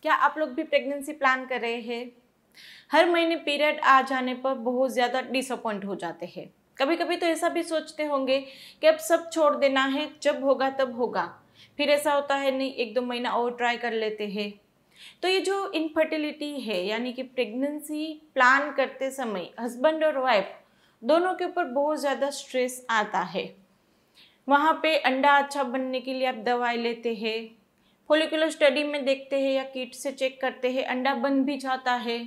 क्या आप लोग भी प्रेगनेंसी प्लान कर रहे हैं? हर महीने पीरियड आ जाने पर बहुत ज़्यादा डिसअपॉइंट हो जाते हैं। कभी कभी तो ऐसा भी सोचते होंगे कि अब सब छोड़ देना है, जब होगा तब होगा। फिर ऐसा होता है नहीं, 1-2 महीना और ट्राई कर लेते हैं। तो ये जो इनफर्टिलिटी है यानी कि प्रेगनेंसी प्लान करते समय हस्बैंड और वाइफ दोनों के ऊपर बहुत ज़्यादा स्ट्रेस आता है। वहाँ पे अंडा अच्छा बनने के लिए आप दवाई लेते हैं, फॉलिकुलर स्टडी में देखते हैं या किट से चेक करते हैं, अंडा बन भी जाता है।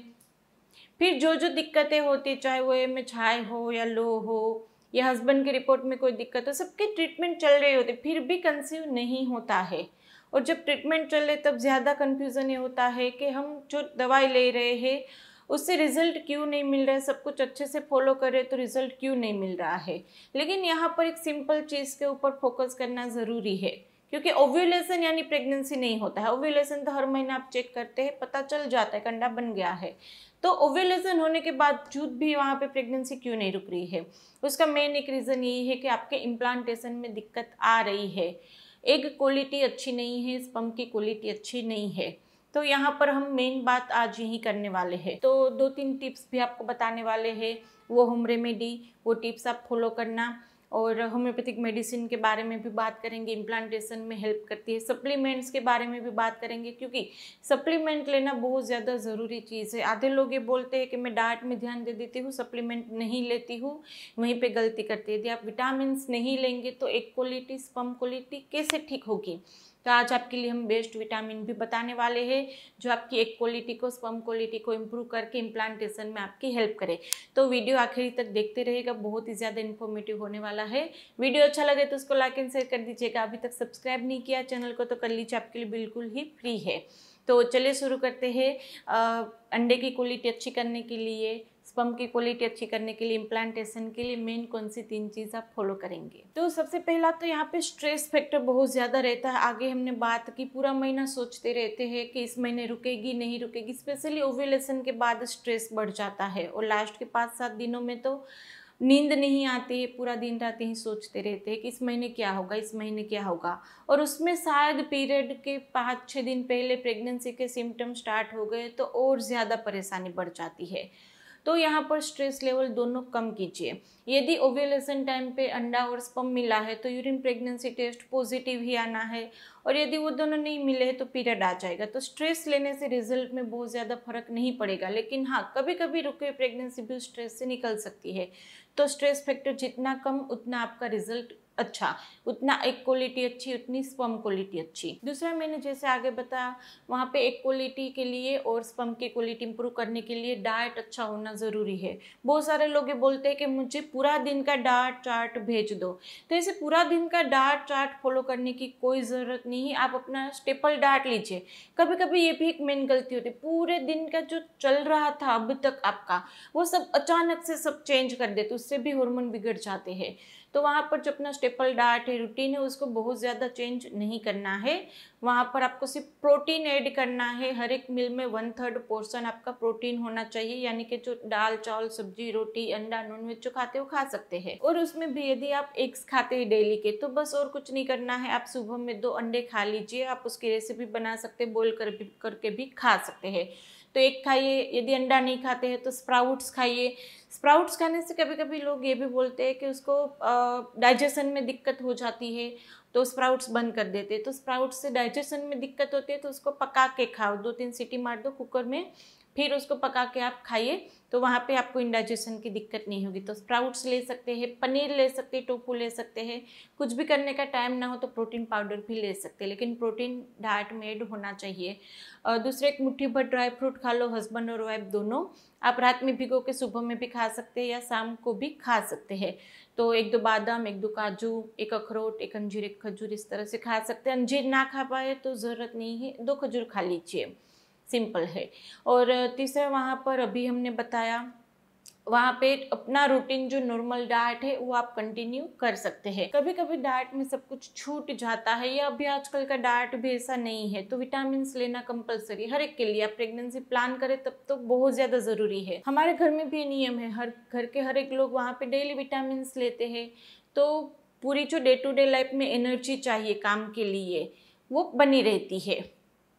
फिर जो जो दिक्कतें होती है, चाहे वो एमएच हाई हो या लो हो या हस्बैंड की रिपोर्ट में कोई दिक्कत हो, सबके ट्रीटमेंट चल रहे होते फिर भी कंसीव नहीं होता है। और जब ट्रीटमेंट चल रहे तब ज़्यादा कन्फ्यूज़न ये होता है कि हम जो दवाई ले रहे हैं उससे रिजल्ट क्यों नहीं मिल रहा है, सब कुछ अच्छे से फॉलो कर रहे तो रिजल्ट क्यों नहीं मिल रहा है। लेकिन यहाँ पर एक सिंपल चीज़ के ऊपर फोकस करना ज़रूरी है, क्योंकि ओव्यूलेशन यानी प्रेगनेंसी नहीं होता है। ओव्यूलेशन तो हर महीने आप चेक करते हैं, पता चल जाता है कि अंडा बन गया है। तो ओव्यूलेशन होने के बावजूद भी वहाँ पे प्रेगनेंसी क्यों नहीं रुक रही है, उसका मेन एक रीज़न यही है कि आपके इम्प्लांटेशन में दिक्कत आ रही है। एग क्वालिटी अच्छी नहीं है, स्पर्म की क्वालिटी अच्छी नहीं है। तो यहाँ पर हम मेन बात आज यही करने वाले हैं। तो 2-3 टिप्स भी आपको बताने वाले हैं, वो होम रेमेडी, वो टिप्स आप फॉलो करना। और होम्योपैथिक मेडिसिन के बारे में भी बात करेंगे, इम्प्लांटेशन में हेल्प करती है। सप्लीमेंट्स के बारे में भी बात करेंगे, क्योंकि सप्लीमेंट लेना बहुत ज़्यादा ज़रूरी चीज़ है। आधे लोग ये बोलते हैं कि मैं डाइट में ध्यान दे देती हूँ, सप्लीमेंट नहीं लेती हूँ, वहीं पे गलती करती है। यदि आप विटामिन नहीं लेंगे तो एग क्वालिटी, स्पर्म क्वालिटी कैसे ठीक होगी। तो आज आपके लिए हम बेस्ट विटामिन भी बताने वाले हैं, जो आपकी एग क्वालिटी को, स्पर्म क्वालिटी को इम्प्रूव करके इम्प्लांटेशन में आपकी हेल्प करे। तो वीडियो आखिरी तक देखते रहेगा, बहुत ही ज़्यादा इन्फॉर्मेटिव होने वाला है। वीडियो अच्छा लगे तो उसको लाइक एंड शेयर कर दीजिएगा। अभी तक सब्सक्राइब नहीं किया चैनल को तो कर लीजिए, आपके लिए बिल्कुल ही फ्री है। तो चलिए शुरू करते हैं। अंडे की क्वालिटी अच्छी करने के लिए, स्पर्म की क्वालिटी अच्छी करने के लिए, इम्प्लांटेशन के लिए मेन कौन सी 3 चीज़ आप फॉलो करेंगे। तो सबसे पहला तो यहाँ पे स्ट्रेस फैक्टर बहुत ज़्यादा रहता है। आगे हमने बात की, पूरा महीना सोचते रहते हैं कि इस महीने रुकेगी नहीं रुकेगी। स्पेशली ओव्यूलेशन के बाद स्ट्रेस बढ़ जाता है और लास्ट के 5-7 दिनों में तो नींद नहीं आती है, पूरा दिन रात ही सोचते रहते हैं कि इस महीने क्या होगा, इस महीने क्या होगा। और उसमें शायद पीरियड के 5-6 दिन पहले प्रेगनेंसी के सिम्टम स्टार्ट हो गए तो और ज़्यादा परेशानी बढ़ जाती है। तो यहाँ पर स्ट्रेस लेवल दोनों कम कीजिए। यदि ओव्यूलेशन टाइम पे अंडा और स्पर्म मिला है तो यूरिन प्रेगनेंसी टेस्ट पॉजिटिव ही आना है, और यदि वो दोनों नहीं मिले तो पीरियड आ जाएगा। तो स्ट्रेस लेने से रिजल्ट में बहुत ज़्यादा फर्क नहीं पड़ेगा, लेकिन हाँ, कभी कभी रुके प्रेगनेंसी भी स्ट्रेस से निकल सकती है। तो स्ट्रेस फैक्टर जितना कम उतना आपका रिजल्ट अच्छा, उतना एक क्वालिटी अच्छी, उतनी स्पर्म क्वालिटी अच्छी। दूसरा, मैंने जैसे आगे बताया, वहाँ पे एक क्वालिटी के लिए और स्पर्म की क्वालिटी इंप्रूव करने के लिए डाइट अच्छा होना ज़रूरी है। बहुत सारे लोग ये बोलते हैं कि मुझे पूरा दिन का डाइट चार्ट भेज दो। तो ऐसे पूरा दिन का डाइट चार्ट फॉलो करने की कोई ज़रूरत नहीं है, आप अपना स्टेपल डाइट लीजिए। कभी कभी ये भी एक मेन गलती होती है, पूरे दिन का जो चल रहा था अब तक आपका, वो सब अचानक से सब चेंज कर देते, उससे भी हार्मोन बिगड़ जाते हैं। तो वहाँ पर जो अपना स्टेपल डाइट है, रूटीन है, उसको बहुत ज़्यादा चेंज नहीं करना है। वहाँ पर आपको सिर्फ प्रोटीन ऐड करना है। हर एक मील में 1/3 पोर्शन आपका प्रोटीन होना चाहिए, यानी कि जो दाल चावल सब्जी रोटी अंडा नॉनवेज जो खाते हो खा सकते हैं। और उसमें भी यदि आप एग्स खाते हैं डेली के तो बस और कुछ नहीं करना है, आप सुबह में 2 अंडे खा लीजिए। आप उसकी रेसिपी बना सकते हैं, बॉईल करके भी खा सकते हैं। तो एक खाइए। यदि अंडा नहीं खाते हैं तो स्प्राउट्स खाइए। स्प्राउट्स खाने से कभी कभी लोग ये भी बोलते हैं कि उसको डाइजेशन में दिक्कत हो जाती है, तो स्प्राउट्स बंद कर देते हैं। तो स्प्राउट्स से डाइजेशन में दिक्कत होती है तो उसको पका के खाओ, 2-3 सीटी मार दो कुकर में, फिर उसको पका के आप खाइए, तो वहाँ पे आपको इंडाइजेशन की दिक्कत नहीं होगी। तो स्प्राउट्स ले सकते हैं, पनीर ले सकते हैं, टोफू ले सकते हैं। कुछ भी करने का टाइम ना हो तो प्रोटीन पाउडर भी ले सकते हैं, लेकिन प्रोटीन डाइट में ऐड होना चाहिए। दूसरे, एक मुट्ठी भर ड्राई फ्रूट खा लो, हस्बैंड और वाइफ दोनों। आप रात में भिगो के सुबह में भी खा सकते हैं या शाम को भी खा सकते हैं। तो 1-2 बादाम, 1-2 काजू, 1 अखरोट, 1 अंजीर, 1 खजूर, इस तरह से खा सकते हैं। अंजीर ना खा पाए तो ज़रूरत नहीं है, 2 खजूर खा लीजिए, सिंपल है। और तीसरा, वहाँ पर अभी हमने बताया, वहाँ पे अपना रूटीन जो नॉर्मल डाइट है वो आप कंटिन्यू कर सकते हैं। कभी कभी डाइट में सब कुछ छूट जाता है, या अभी आजकल का डाइट भी ऐसा नहीं है, तो विटामिन लेना कंपलसरी हर एक के लिए। आप प्रेगनेंसी प्लान करें तब तो बहुत ज़्यादा ज़रूरी है। हमारे घर में भी नियम है, हर घर के हर एक लोग वहाँ पे डेली विटामिन लेते हैं। तो पूरी जो डे टू डे लाइफ में एनर्जी चाहिए काम के लिए वो बनी रहती है।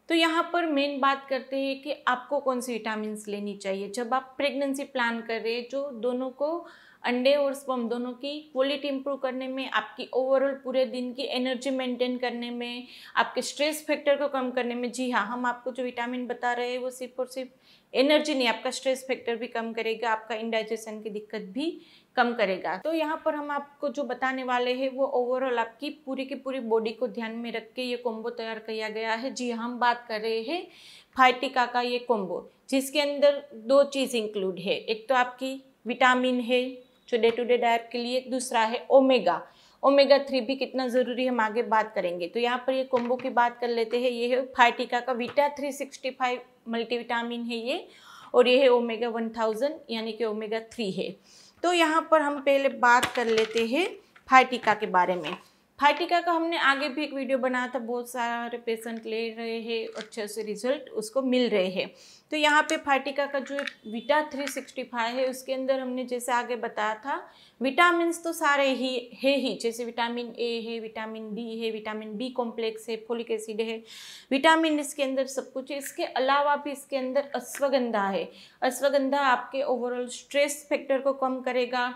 तो यहाँ पर मेन बात करते हैं कि आपको कौन सी विटामिन्स लेनी चाहिए जब आप प्रेगनेंसी प्लान कर रहे हैं, जो दोनों को अंडे और स्पर्म दोनों की क्वालिटी इंप्रूव करने में, आपकी ओवरऑल पूरे दिन की एनर्जी मेंटेन करने में, आपके स्ट्रेस फैक्टर को कम करने में। जी हाँ, हम आपको जो विटामिन बता रहे हैं वो सिर्फ और सिर्फ एनर्जी नहीं, आपका स्ट्रेस फैक्टर भी कम करेगा, आपका इंडाइजेशन की दिक्कत भी कम करेगा। तो यहाँ पर हम आपको जो बताने वाले हैं वो ओवरऑल आपकी पूरी की पूरी बॉडी को ध्यान में रख के ये कॉम्बो तैयार किया गया है। जी, हम बात कर रहे हैं फाइटिका का ये कॉम्बो, जिसके अंदर 2 चीज़ इंक्लूड है। एक तो आपकी विटामिन है जो डे टू डे डाइट के लिए, दूसरा है ओमेगा 3 भी कितना ज़रूरी है हम आगे बात करेंगे। तो यहाँ पर ये कॉम्बो की बात कर लेते हैं। ये है फाइटिका का विटा 365 मल्टीविटामिन है ये, और ये है ओमेगा 1000 यानी कि ओमेगा 3 है। तो यहाँ पर हम पहले बात कर लेते हैं फाइटिका के बारे में। फाइटिका का हमने आगे भी एक वीडियो बनाया था, बहुत सारे पेशेंट ले रहे हैं, अच्छे से रिजल्ट उसको मिल रहे हैं। तो यहाँ पे फाइटिका का जो विटा 365 है उसके अंदर हमने जैसे आगे बताया था विटामिन तो सारे ही है ही, जैसे विटामिन ए है, विटामिन डी है, विटामिन बी कॉम्प्लेक्स है, फोलिक एसिड है, विटामिन इसके अंदर सब कुछ है। इसके अलावा भी इसके अंदर अश्वगंधा है। अश्वगंधा आपके ओवरऑल स्ट्रेस फैक्टर को कम करेगा।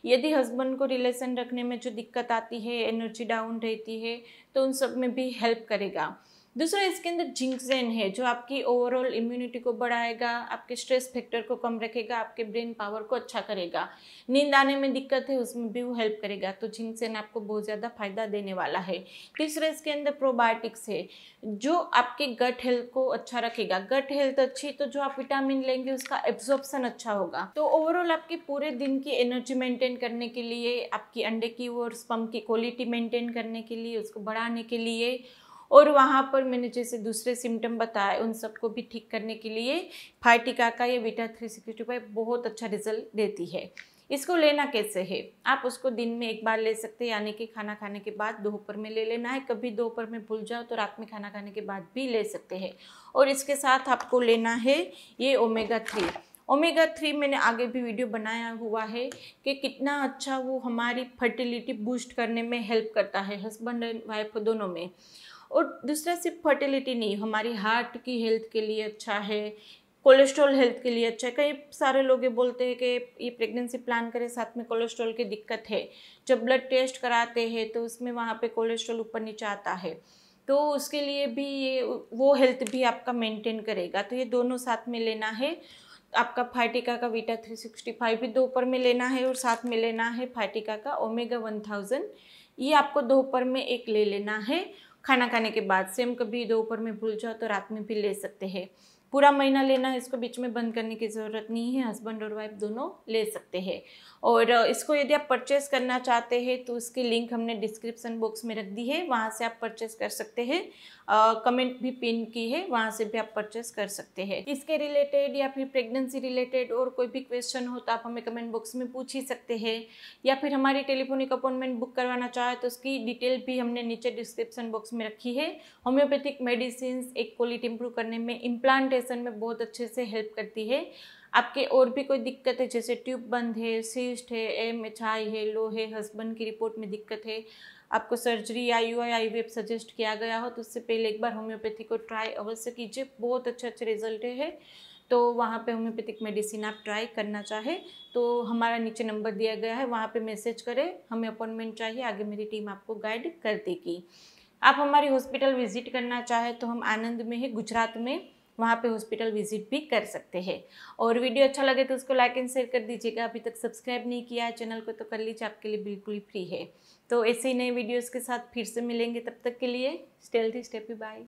यदि हस्बैंड को रिलेशन रखने में जो दिक्कत आती है, एनर्जी डाउन रहती है, तो उन सब में भी हेल्प करेगा। दूसरा इसके अंदर जिंक्सेन है जो आपकी ओवरऑल इम्यूनिटी को बढ़ाएगा, आपके स्ट्रेस फैक्टर को कम रखेगा, आपके ब्रेन पावर को अच्छा करेगा। नींद आने में दिक्कत है उसमें भी वो हेल्प करेगा, तो जिंक्सेन आपको बहुत ज़्यादा फायदा देने वाला है। तीसरा इसके अंदर प्रोबायोटिक्स है जो आपके गट हेल्थ को अच्छा रखेगा। गट हेल्थ अच्छी तो जो आप विटामिन लेंगे उसका एब्जॉर्प्शन अच्छा होगा। तो ओवरऑल आपके पूरे दिन की एनर्जी मेंटेन करने के लिए, आपकी अंडे की और स्पर्म की क्वालिटी मेंटेन करने के लिए, उसको बढ़ाने के लिए, और वहाँ पर मैंने जैसे दूसरे सिम्टम बताए उन सबको भी ठीक करने के लिए फाइटिका का ये विटा 365 बहुत अच्छा रिजल्ट देती है। इसको लेना कैसे है? आप उसको दिन में एक बार ले सकते हैं, यानी कि खाना खाने के बाद दोपहर में ले लेना है। कभी दोपहर में भूल जाओ तो रात में खाना खाने के बाद भी ले सकते हैं। और इसके साथ आपको लेना है ये ओमेगा 3 मैंने आगे भी वीडियो बनाया हुआ है कि कितना अच्छा वो हमारी फर्टिलिटी बूस्ट करने में हेल्प करता है, हस्बैंड एंड वाइफ दोनों में। और दूसरा सिर्फ फर्टिलिटी नहीं, हमारी हार्ट की हेल्थ के लिए अच्छा है, कोलेस्ट्रॉल हेल्थ के लिए अच्छा है। कई सारे लोग ये बोलते हैं कि ये प्रेगनेंसी प्लान करें साथ में कोलेस्ट्रॉल की दिक्कत है। जब ब्लड टेस्ट कराते हैं तो उसमें वहाँ पे कोलेस्ट्रॉल ऊपर नीचे आता है, तो उसके लिए भी ये वो हेल्थ भी आपका मेंटेन करेगा। तो ये दोनों साथ में लेना है। आपका फाइटिका का विटा 365 भी दोपहर में लेना है, और साथ में लेना है फाइटिका का ओमेगा 1000। ये आपको दोपहर में एक ले लेना है खाना खाने के बाद। सेम कभी दोपहर में भूल जाओ तो रात में भी ले सकते हैं। पूरा महीना लेना है, इसको बीच में बंद करने की ज़रूरत नहीं है, हस्बैंड और वाइफ दोनों ले सकते हैं। और इसको यदि आप परचेस करना चाहते हैं तो उसकी लिंक हमने डिस्क्रिप्शन बॉक्स में रख दी है, वहाँ से आप परचेस कर सकते हैं। कमेंट भी पिन की है, वहाँ से भी आप परचेस कर सकते हैं। इसके रिलेटेड या फिर प्रेगनेंसी रिलेटेड और कोई भी क्वेश्चन हो तो आप हमें कमेंट बॉक्स में पूछ ही सकते हैं, या फिर हमारी टेलीफोनिक अपॉइंटमेंट बुक करवाना चाहे तो उसकी डिटेल भी हमने नीचे डिस्क्रिप्शन बॉक्स में रखी है। होम्योपैथिक मेडिसिन एक क्वालिटी इंप्रूव करने में, इम्प्लांटेशन में बहुत अच्छे से हेल्प करती है। आपके और भी कोई दिक्कत है, जैसे ट्यूब बंद है, सिस्ट है, MHI है, लो है, हस्बैंड की रिपोर्ट में दिक्कत है, आपको सर्जरी या IUI IVF सजेस्ट किया गया हो, तो उससे पहले एक बार होम्योपैथी को ट्राई अवश्य कीजिए। बहुत अच्छे रिजल्ट है। तो वहाँ पे होम्योपैथिक मेडिसिन आप ट्राई करना चाहे तो हमारा नीचे नंबर दिया गया है, वहाँ पे मैसेज करें, हमें अपॉइंटमेंट चाहिए, आगे मेरी टीम आपको गाइड कर देगी। आप हमारी हॉस्पिटल विजिट करना चाहे तो हम आनंद में है, गुजरात में, वहाँ पे हॉस्पिटल विजिट भी कर सकते हैं। और वीडियो अच्छा लगे तो उसको लाइक एंड शेयर कर दीजिएगा। अभी तक सब्सक्राइब नहीं किया है चैनल को तो कर लीजिए, आपके लिए बिल्कुल ही फ्री है। तो ऐसे ही नए वीडियोस के साथ फिर से मिलेंगे, तब तक के लिए stay healthy, stay happy, bye.